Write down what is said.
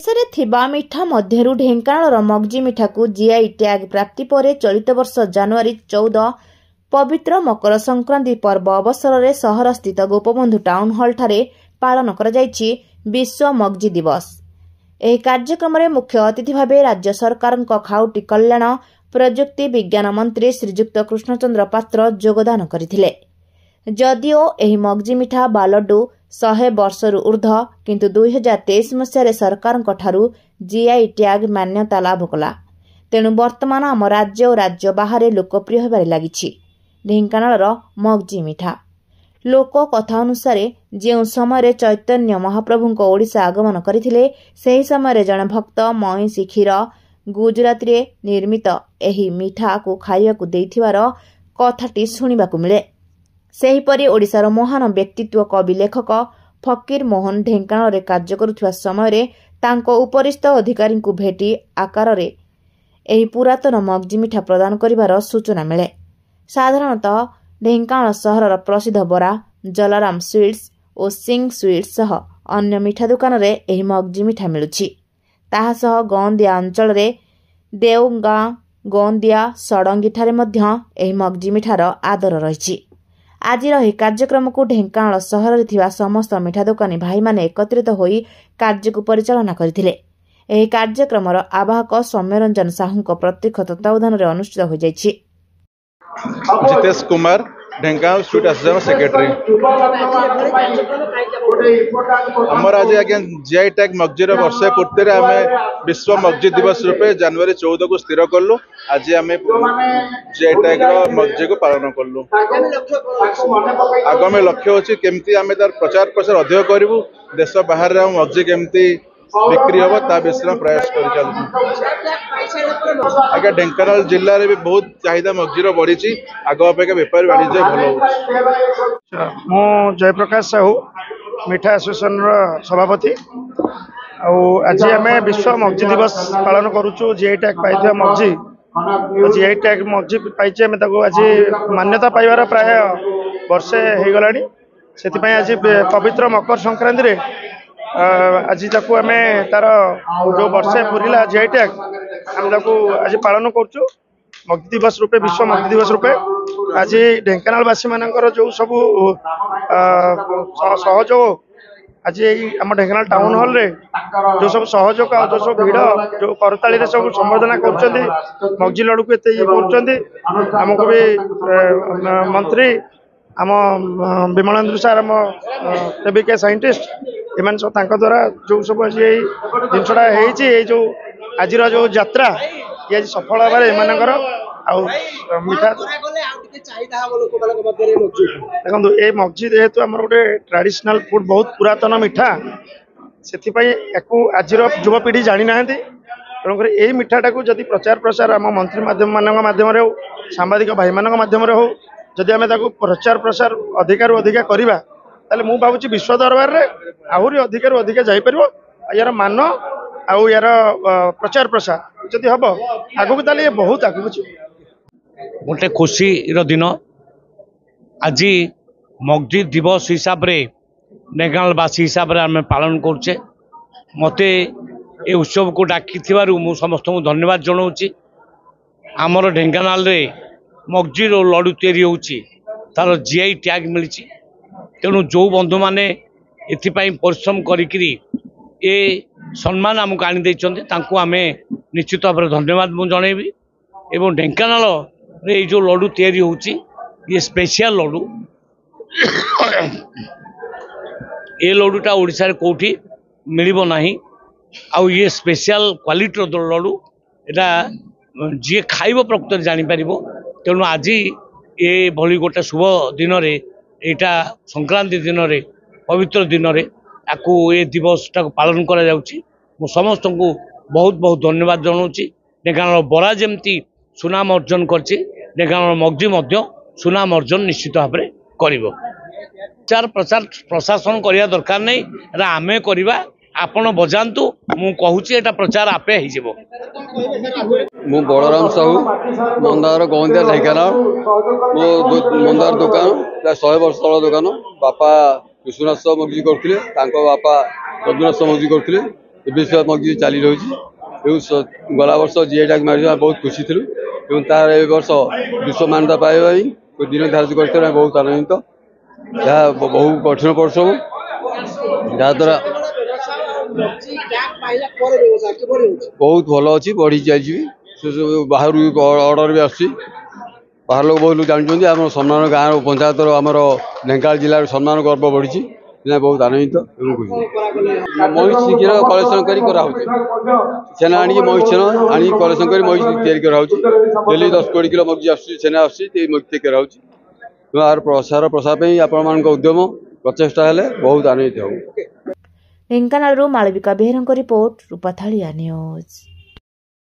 ଦେଶରେ ଥିବା ମିଠା ମଧ୍ୟରୁ ଢେଙ୍କାନାଳର ମଗଜି ମିଠାକୁ ଜିଆଇ ଟ୍ୟାଗ ପ୍ରାପ୍ତି ପରେ ଚଳିତ ବର୍ଷ ଜାନୁଆରୀ 14 ପବିତ୍ର ମକର ସଂକ୍ରାନ୍ତି ପର୍ବ ଅବସରରେ ସହରସ୍ଥିତ ଗୋପବନ୍ଧୁ ଟାଉନ ହଲ୍ଠାରେ ପାଳନ କରାଯାଇଛି ବିଶ୍ୱ ମଗଜି ଦିବସ। ଏହି କାର୍ଯ୍ୟକ୍ରମରେ ମୁଖ୍ୟ ଅତିଥି ଭାବେ ରାଜ୍ୟ ସରକାରଙ୍କ ଖାଉଟି କଲ୍ୟାଣ ପ୍ରଯୁକ୍ତି ବିଜ୍ଞାନ ମନ୍ତ୍ରୀ ଶ୍ରୀଯୁକ୍ତ କୃଷ୍ଣଚନ୍ଦ୍ର ପାତ୍ର ଯୋଗଦାନ କରିଥିଲେ। ଯଦିଓ ଏହି ମଗଜି ମିଠା ବା ଲଡୁ 100 ବର୍ଷରୁ ଊର୍ଦ୍ଧ୍ବ, କିନ୍ତୁ 2023 ମସିହାରେ ସରକାରଙ୍କ ଠାରୁ ଜିଆଇ ଟ୍ୟାଗ ମାନ୍ୟତା ଲାଭ କଲା। ତେଣୁ ବର୍ତ୍ତମାନ ଆମ ରାଜ୍ୟ ଓ ରାଜ୍ୟ ବାହାରେ ଲୋକପ୍ରିୟ ହେବାରେ ଲାଗିଛି ଢେଙ୍କାନାଳର ମଗଜି ମିଠା। ଲୋକ କଥା ଅନୁସାରେ ଯେଉଁ ସମୟରେ ଚୈତନ୍ୟ ମହାପ୍ରଭୁଙ୍କ ଓଡ଼ିଶା ଆଗମନ କରିଥିଲେ, ସେହି ସମୟରେ ଜଣେ ଭକ୍ତ ମଇଁଷି କ୍ଷୀର ଗୁଜରାତିରେ ନିର୍ମିତ ଏହି ମିଠାକୁ ଖାଇବାକୁ ଦେଇଥିବାର କଥାଟି ଶୁଣିବାକୁ ମିଳେ। ସେହିପରି ଓଡ଼ିଶାର ମହାନ ବ୍ୟକ୍ତିତ୍ୱ କବି ଲେଖକ ଫକୀର ମୋହନ ଢେଙ୍କାନାଳରେ କାର୍ଯ୍ୟ କରୁଥିବା ସମୟରେ ତାଙ୍କ ଉପରିସ୍ଥ ଅଧିକାରୀଙ୍କୁ ଭେଟି ଆକାରରେ ଏହି ପୁରାତନ ମଗଜି ମିଠା ପ୍ରଦାନ କରିବାର ସୂଚନା ମିଳେ। ସାଧାରଣତଃ ଢେଙ୍କାନାଳ ସହରର ପ୍ରସିଦ୍ଧ ବରା, ଜଲାରାମ ସୁଇଟ୍ସ ଓ ସିଂ ସୁଇଟ୍ସ ସହ ଅନ୍ୟ ମିଠା ଦୋକାନରେ ଏହି ମଗଜି ମିଠା ମିଳୁଛି। ତାହା ସହ ଗଅନ୍ଦିଆ ଅଞ୍ଚଳରେ ଦେଓଗାଁ, ଗଅନ୍ଦିଆ, ଷଡ଼ଙ୍ଗୀଠାରେ ମଧ୍ୟ ଏହି ମଗଜି ମିଠାର ଆଦର ରହିଛି। ଆଜିର ଏହି କାର୍ଯ୍ୟକ୍ରମକୁ ଢେଙ୍କାନାଳ ସହରରେ ଥିବା ସମସ୍ତ ମିଠା ଦୋକାନୀ ଭାଇମାନେ ଏକତ୍ରିତ ହୋଇ କାର୍ଯ୍ୟକୁ ପରିଚାଳନା କରିଥିଲେ। ଏହି କାର୍ଯ୍ୟକ୍ରମର ଆବାହକ ସୌମ୍ୟରଞ୍ଜନ ସାହୁଙ୍କ ପ୍ରତ୍ୟକ୍ଷ ତତ୍ତ୍ୱାବଧାନରେ ଅନୁଷ୍ଠିତ ହୋଇଯାଇଛି। Jitesh Kumar Dhenkanal sweet association secretary. आमर आज आज्ञा जीआई टैग मगजी वर्षे पूर्ति आम विश्व मगजी दिवस रूपे जनवरी 14 को स्थिर कलु। आज आम जीआई टैग मगजी को पालन कलु। आगामी लक्ष्य होची केमती आम तार प्रचार प्रसार अधिक करूँ, देश बाहर मगजी केमती बिक्री हम ता विषय प्रयास कर आगे ढेंकानाल जिले में भी बहुत चाहिदा मगजीर बढ़ी आग अपेक्षा बेपारी वाणिज्य भल मु जयप्रकाश साहू मिठा एसोसिएशन सभापति। आज आम विश्व मगजी दिवस पालन करुचु। जीआई टैग पाई मगजी जीआई टैग मगजी पाई आज मान्यता पाइबार प्राय वर्षे हो गला। से आज पवित्र मकर संक्रांति रे आज आम तार जो वर्षे पूरा जीआई टैग आम आज पालन करुचु मगजी दिवस रूपे, विश्व मगजी दिवस रूपे। आज ढेंकानालवासी मानकर जो सब सहयोग आज आम ढेंकानाल टाउन हॉल रे जो सब सहयोग जो सब भिड़ जो करताली सब संबर्धना कर मगजी लड़ू को एत आमको भी मंत्री आम विमलेंद्र सार आम एबिके साइंटिस्ट एम सब द्वारा जो सब आज जिनसा जो आज जो यात्रा ये आज सफल हबार एम मिठा देखो ये मगजी जेहेतु आम गोटे ट्रेडिशनल फूड बहुत पुरातन मिठा से आज युवपीढ़ी जानी ना तेणुक यही मिठाटा को जदि प्रचार प्रसार आम मंत्री माध्यम हो सांबादिक भाई मान मध्यम हो जदि आम प्रचार प्रसार अधिकार अधिका करवा ताले मु भावुची विश्व दरबार रे आहरी अधिकार अधिका जापर यार मान आउ यार प्रचार प्रसार जदि हम आगू ताले बहुत आगू गोटे खुशी दिन आज मगजी दिवस हिसाब रे ढेंकानालवासी हिसाब रे आम पालन करुचे। मते ए उत्सव को डाकी मु समस्त को धन्यवाद जनाऊँगी। आमर ढेंकानाल रे मगजी लडू तैयारी होउची तार जीआई टैग मिली। तेणु जो बंधु मैंने एथिपाई परिश्रम करी ए सम्मान आमको आनी तांको आमे निश्चित भाव धन्यवाद मु जनइबी। एवं ढेंकानाल रे जो लडू तैयारी होउची ये स्पेशल लडू ए लडूटा ओडिशा रे कोठी मिलिबो नाही। आउ ये स्पेशल क्वालिटी लडू एटा जी खाइब प्रकृत जानी पारिबो। तेणु आज ये भली गोटे शुभ दिन रे एटा संक्रांति दिन रे पवित्र दिन रे आकु ए दिवस टाको पालन करा जाउची। मु समस्त को बहुत बहुत धन्यवाद जनाऊँगी। ढेंकानाल बरा जमती सुनाम अर्जन करछि, ढेंकानाल मगजी मध्य सुनाम अर्जन निश्चित भाव में करिवो। प्रचार प्रसार प्रशासन करिया दरकार नहीं, एटा आमे करिबा। आपण बजांतु मु कहूची एटा प्रचार आपे ही जेबो। मु बलराम साहू मंदार गौंदिया ढेंकानाल मो मंदार दुकान प्राय 100 वर्ष तल दुकान। बापा विश्वनाथ मगजी करथिले, तांको बापा रघुनाथ मगजी करथिले। विश्व मगजी चली रही गला वर्ष जीआई टैग मार बहुत खुशी थी तार ए वर्ष विश्व मान्यता पाइबा दिन धार्य कर बहुत आनंदित यह बहुत कठिन परिश्रम जहाद्वारा बहुत भल अच्छी बढ़ी चलती बाहर अर्डर भी आस बाहर लोग बहुत लोग जानते आम सम्मान गाँव पंचायत आमर ढेंकानाल जिलार सम्मान गर्व बढ़ी बहुत आनंदित महिष क्षीर कलेक्शन कर छेना आनी महिष छेना आनी कलेक्शन कर महिष तैयारी डेली 10 कोटी किलो मगजी आसना आसती यार प्रसार प्रसार आपण मान उद्यम प्रचेषा हेले बहुत आनंदित हो। ढेंकानालରୁ ମାଳବିକା ବେହେରାଙ୍କ ରିପୋର୍ଟ, ରୂପାଥାଳିଆ ନ୍ୟୁଜ୍।